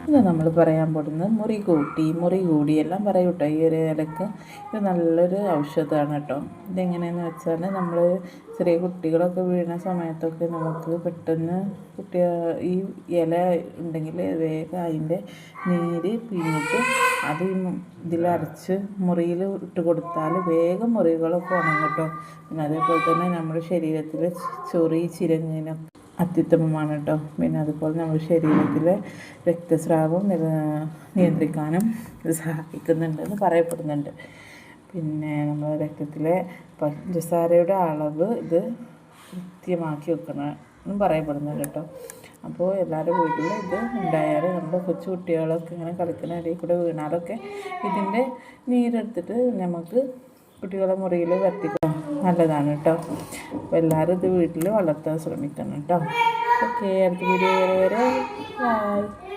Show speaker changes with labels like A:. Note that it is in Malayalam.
A: ഇത് നമ്മൾ പറയാൻ പോകുന്നത് മുറി കൂടി എല്ലാം പറയും കേട്ടോ. ഈ ഒരു ഇലക്ക് ഇത് നല്ലൊരു ഔഷധമാണ് കേട്ടോ. ഇതെങ്ങനെയെന്ന് വെച്ചാൽ നമ്മൾ ചെറിയ കുട്ടികളൊക്കെ വീണ സമയത്തൊക്കെ നമുക്ക് പെട്ടെന്ന് ഈ ഇല ഉണ്ടെങ്കിൽ വേഗം അതിൻ്റെ നീര് പിഴിഞ്ഞിട്ട് അത് ഇതിലരച്ച് മുറിയിൽ ഇട്ട് കൊടുത്താൽ വേഗം മുറിവുകളൊക്കെ ഉണങ്ങും കേട്ടോ. പിന്നെ അതേപോലെ തന്നെ നമ്മുടെ ശരീരത്തിൽ ചൊറി ചിരങ്ങിനൊക്കെ അത്യുത്തമമാണ് കേട്ടോ. പിന്നെ അതുപോലെ നമ്മുടെ ശരീരത്തിലെ രക്തസ്രാവം നിയന്ത്രിക്കാനും ഇത് സഹായിക്കുന്നുണ്ടെന്ന് പറയപ്പെടുന്നുണ്ട്. പിന്നെ നമ്മുടെ രക്തത്തിലെ പഞ്ചസാരയുടെ അളവ് ഇത് കൃത്യമാക്കി വെക്കണമെന്നും പറയപ്പെടുന്നുണ്ട് കേട്ടോ. അപ്പോൾ എല്ലാവരുടെ വീട്ടിലും ഇത് ഉണ്ടായാലും നമ്മുടെ കൊച്ചു കുട്ടികളൊക്കെ ഇങ്ങനെ കളിക്കുന്ന ഇടയിൽ കൂടെ വീണാലൊക്കെ ഇതിൻ്റെ നീരെടുത്തിട്ട് നമുക്ക് കുട്ടികളെ മുറിയിൽ വർത്തിക്കാൻ നല്ലതാണ് കേട്ടോ. അപ്പോൾ എല്ലാവരും ഇത് വീട്ടിൽ വളർത്താൻ ശ്രമിക്കണം കേട്ടോ. ഓക്കെ, അടുത്ത വീഡിയോ വരെ ബൈ.